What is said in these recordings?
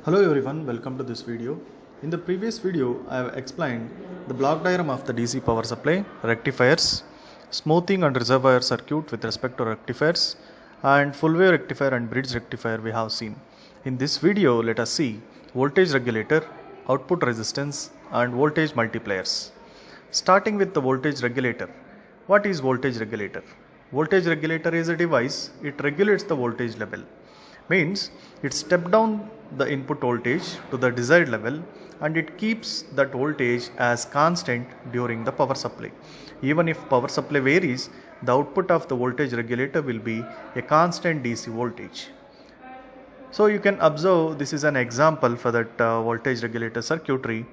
Hello everyone, welcome to this video. In the previous video, I have explained the block diagram of the DC power supply, rectifiers, smoothing and reservoir circuit with respect to rectifiers, and full wave rectifier and bridge rectifier we have seen. In this video, let us see voltage regulator, output resistance and voltage multipliers. Starting with the voltage regulator. What is voltage regulator? Voltage regulator is a device, it regulates the voltage level. Means it steps down the input voltage to the desired level and it keeps that voltage as constant during the power supply. Even if power supply varies, the output of the voltage regulator will be a constant DC voltage. So you can observe this is an example for that voltage regulator circuitry.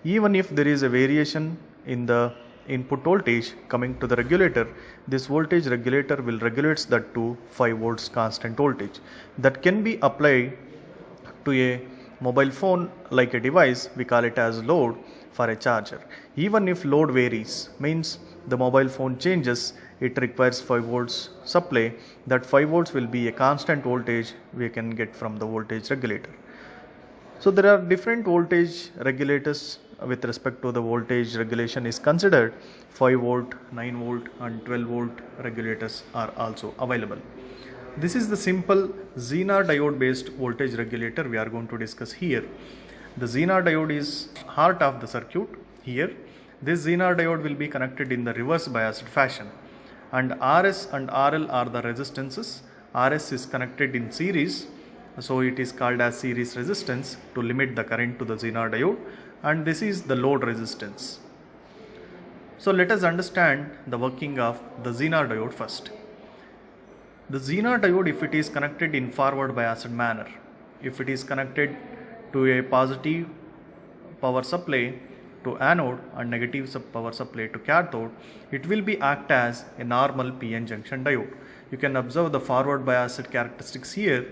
Even if there is a variation in the input voltage coming to the regulator, this voltage regulator will regulate that to 5 volts constant voltage that can be applied to a mobile phone like a device. We call it as load for a charger. Even if load varies, means the mobile phone changes, it requires 5 volts supply, that 5 volts will be a constant voltage we can get from the voltage regulator. So there are different voltage regulators with respect to the voltage regulation is considered. 5 volt, 9 volt and 12 volt regulators are also available. This is the simple Zener diode based voltage regulator we are going to discuss here. The Zener diode is heart of the circuit here. This Zener diode will be connected in the reverse biased fashion, and RS and RL are the resistances. RS is connected in series, so it is called as series resistance to limit the current to the Zener diode, and this is the load resistance. So let us understand the working of the Zener diode first. The Zener diode, if it is connected in forward biased manner, if it is connected to a positive power supply to anode and negative power supply to cathode, it will be act as a normal PN junction diode. You can observe the forward biased characteristics here.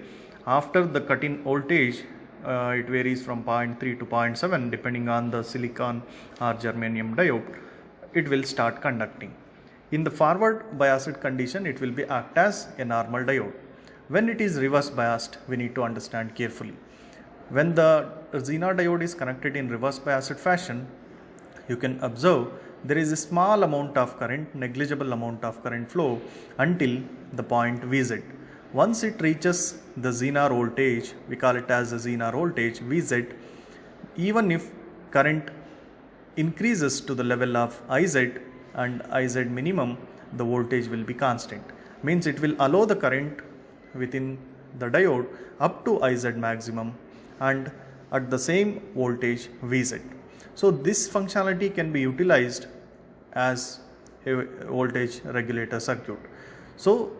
After the cut-in voltage, it varies from 0.3 to 0.7 depending on the silicon or germanium diode, it will start conducting. In the forward biased condition, it will be act as a normal diode. When it is reverse biased, we need to understand carefully. When the Zener diode is connected in reverse biased fashion, you can observe there is a small amount of current, negligible amount of current flow until the point Vz. Once it reaches the Zener voltage, we call it as the Zener voltage Vz, even if current increases to the level of Iz and Iz minimum, the voltage will be constant. Means it will allow the current within the diode up to Iz maximum and at the same voltage Vz. So this functionality can be utilized as a voltage regulator circuit. So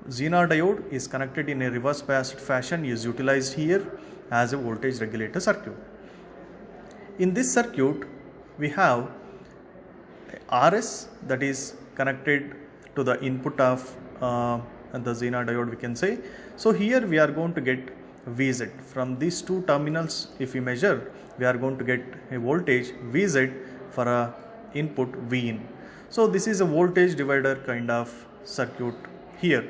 Zener diode is connected in a reverse biased fashion is utilized here as a voltage regulator circuit. In this circuit, we have RS that is connected to the input of the Zener diode, we can say. So here we are going to get Vz. From these two terminals, if we measure, we are going to get a voltage Vz for a input Vin. So this is a voltage divider kind of circuit here,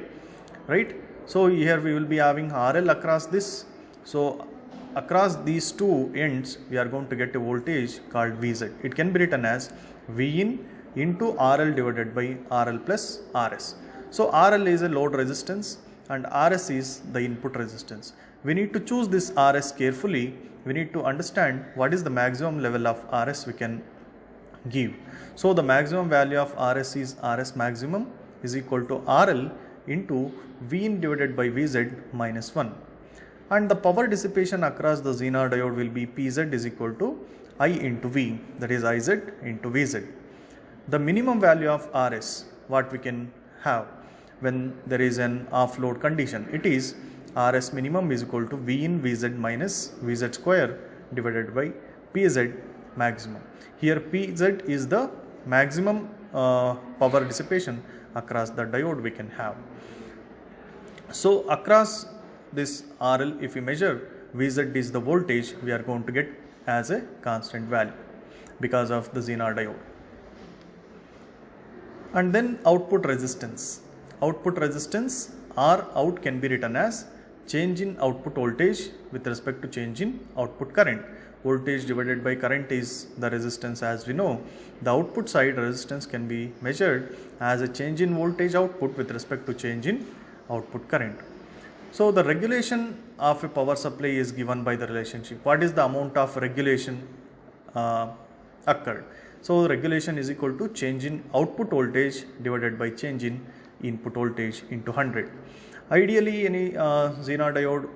right? So here we will be having RL across this. So across these two ends, we are going to get a voltage called Vz. It can be written as Vin into RL divided by RL plus RS. So RL is a load resistance and RS is the input resistance. We need to choose this RS carefully. We need to understand what is the maximum level of RS we can give. So the maximum value of RS is RS maximum is equal to RL into Vin divided by Vz minus 1. And the power dissipation across the Zener diode will be Pz is equal to I into V, that is Iz into Vz. The minimum value of RS, what we can have when there is an off-load condition, it is RS minimum is equal to V in Vz minus Vz square divided by Pz maximum. Here Pz is the maximum power dissipation across the diode we can have. So across this RL, if we measure, Vz is the voltage we are going to get as a constant value because of the Zener diode. And then output resistance. Output resistance R out can be written as change in output voltage with respect to change in output current. Voltage divided by current is the resistance, as we know. The output side resistance can be measured as a change in voltage output with respect to change in output current. So the regulation of a power supply is given by the relationship. What is the amount of regulation occurred? So regulation is equal to change in output voltage divided by change in input voltage into 100. Ideally, any Zener diode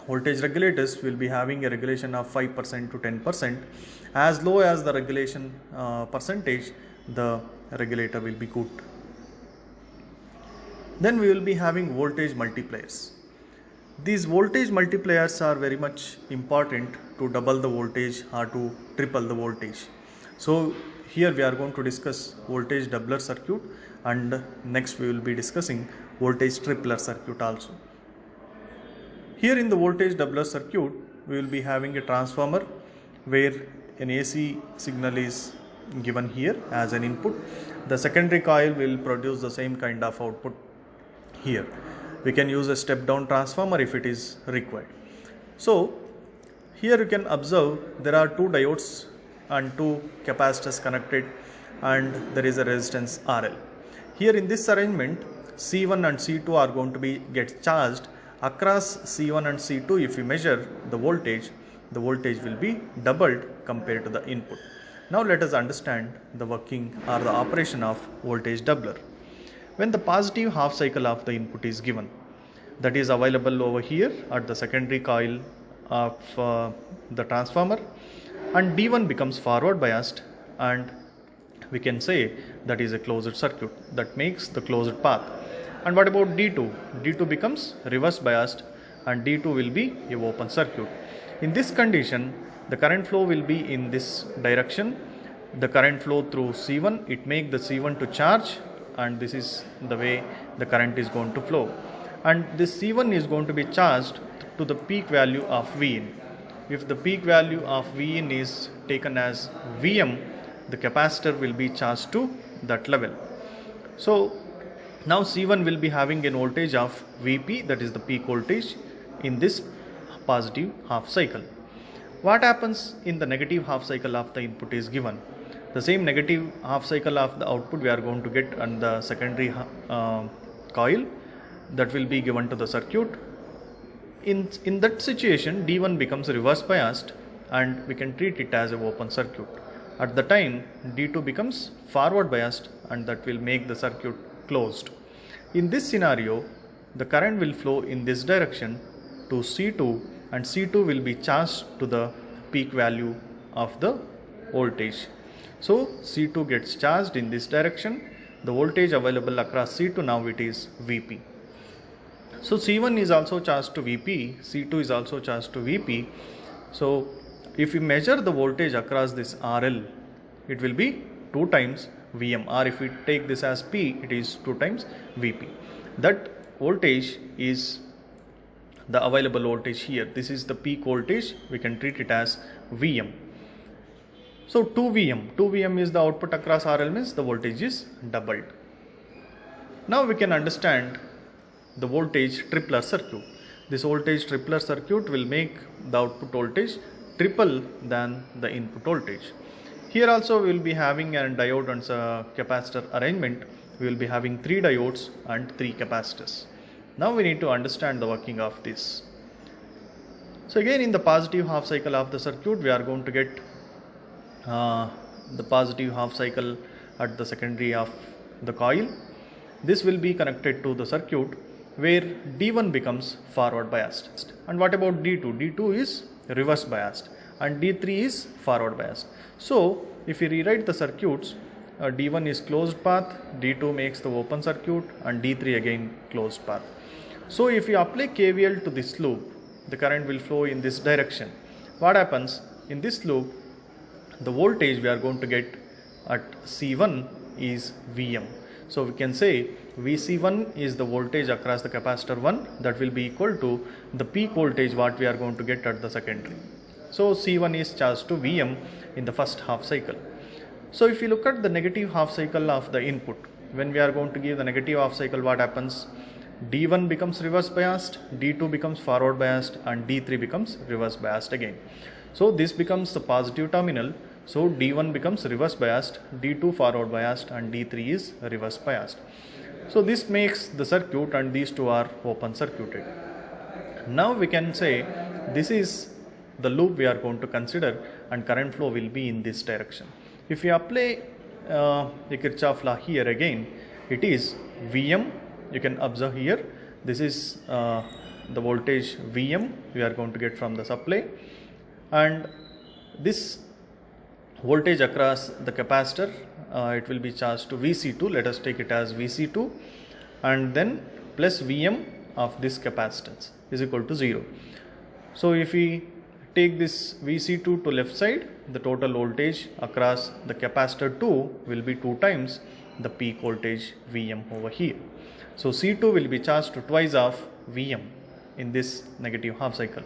voltage regulators will be having a regulation of 5% to 10%. As low as the regulation percentage, the regulator will be good. Then we will be having voltage multipliers. These voltage multipliers are very much important to double the voltage or to triple the voltage. So here we are going to discuss voltage doubler circuit, and next we will be discussing voltage tripler circuit also. Here in the voltage doubler circuit, we will be having a transformer where an AC signal is given here as an input. The secondary coil will produce the same kind of output here. We can use a step down transformer if it is required. So here you can observe there are two diodes and two capacitors connected, and there is a resistance RL. Here in this arrangement, C1 and C2 are going to get charged. Across C1 and C2, if we measure the voltage will be doubled compared to the input. Now let us understand the working or the operation of voltage doubler. When the positive half cycle of the input is given, that is available over here at the secondary coil of the transformer, and D1 becomes forward biased, and we can say that is a closed circuit, that makes the closed path. And what about D2? D2 becomes reverse biased, and D2 will be a open circuit. In this condition, the current flow will be in this direction. The current flow through C1, it makes the C1 to charge, and this is the way the current is going to flow. And this C1 is going to be charged to the peak value of Vin. If the peak value of Vin is taken as Vm, the capacitor will be charged to that level. So now C1 will be having a voltage of Vp, that is the peak voltage in this positive half cycle. What happens in the negative half cycle of the input is given? The same negative half cycle of the output we are going to get on the secondary coil, that will be given to the circuit. In that situation, D1 becomes reverse biased, and we can treat it as an open circuit. At the time, D2 becomes forward biased, and that will make the circuit closed. In this scenario, the current will flow in this direction to C2, and C2 will be charged to the peak value of the voltage. So C2 gets charged in this direction. The voltage available across C2 now it is Vp. So C1 is also charged to Vp, C2 is also charged to Vp. So if we measure the voltage across this RL, it will be 2 times Vm, or if we take this as P, it is 2 times Vp. That voltage is the available voltage here. This is the peak voltage. We can treat it as Vm. So 2 Vm is the output across RL, means the voltage is doubled. Now we can understand the voltage tripler circuit. This voltage tripler circuit will make the output voltage triple than the input voltage. Here also we will be having a diode and capacitor arrangement. We will be having 3 diodes and 3 capacitors. Now we need to understand the working of this. So again, in the positive half cycle of the circuit, we are going to get the positive half cycle at the secondary of the coil. This will be connected to the circuit where D1 becomes forward biased. And what about D2? D2 is reverse biased, and D3 is forward biased. So if we rewrite the circuits, D1 is closed path, D2 makes the open circuit, and D3 again closed path. So if we apply KVL to this loop, the current will flow in this direction. What happens in this loop? The voltage we are going to get at C1 is Vm. So we can say Vc1 is the voltage across the capacitor 1, that will be equal to the peak voltage what we are going to get at the secondary. So C1 is charged to Vm in the first half cycle. So if you look at the negative half cycle of the input, when we are going to give the negative half cycle, what happens? D1 becomes reverse biased, D2 becomes forward biased, and D3 becomes reverse biased again. So this becomes the positive terminal. So D1 becomes reverse biased, D2 forward biased, and D3 is reverse biased. So this makes the circuit, and these two are open circuited. Now we can say this is the loop we are going to consider, and current flow will be in this direction. If we apply the Kirchhoff law here again, it is Vm. You can observe here, this is the voltage Vm we are going to get from the supply, and this voltage across the capacitor, it will be charged to Vc2. Let us take it as Vc2, and then plus Vm of this capacitance is equal to 0. So if we take this Vc2 to left side, the total voltage across the capacitor 2 will be 2 times the peak voltage Vm over here. So C2 will be charged to twice of Vm in this negative half cycle.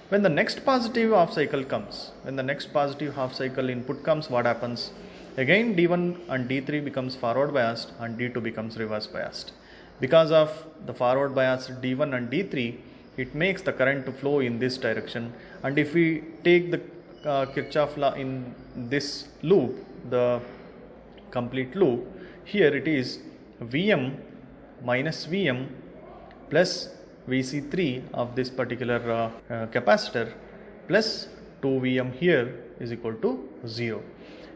When the next positive half cycle comes, when the next positive half cycle input comes, what happens? Again D1 and D3 becomes forward biased, and D2 becomes reverse biased. Because of the forward bias D1 and D3, it makes the current to flow in this direction. And if we take the Kirchhoff law in this loop, the complete loop, here it is Vm minus Vm plus Vc3 of this particular capacitor plus 2Vm here is equal to 0.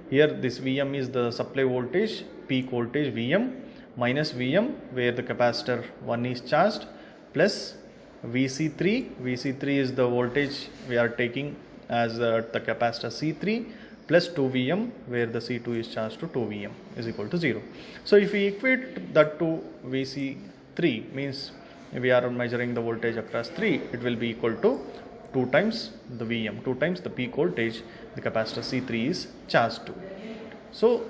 Here this Vm is the supply voltage, peak voltage Vm, minus Vm where the capacitor 1 is charged, plus Vc3. Vc3 is the voltage we are taking as the capacitor C3, plus 2Vm where the C2 is charged to 2Vm is equal to 0. So if we equate that to Vc3, means we are measuring the voltage across 3, it will be equal to 2 times the Vm, 2 times the peak voltage the capacitor C3 is charged to. So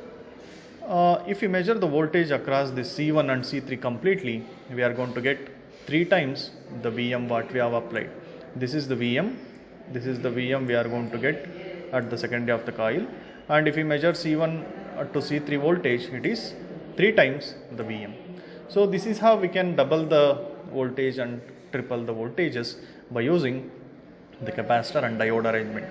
if we measure the voltage across this C1 and C3 completely, we are going to get 3 times the Vm what we have applied. This is the Vm, this is the Vm we are going to get at the secondary of the coil, and if we measure C1 to C3 voltage, it is 3 times the Vm. So this is how we can double the voltage and triple the voltages by using the capacitor and diode arrangement.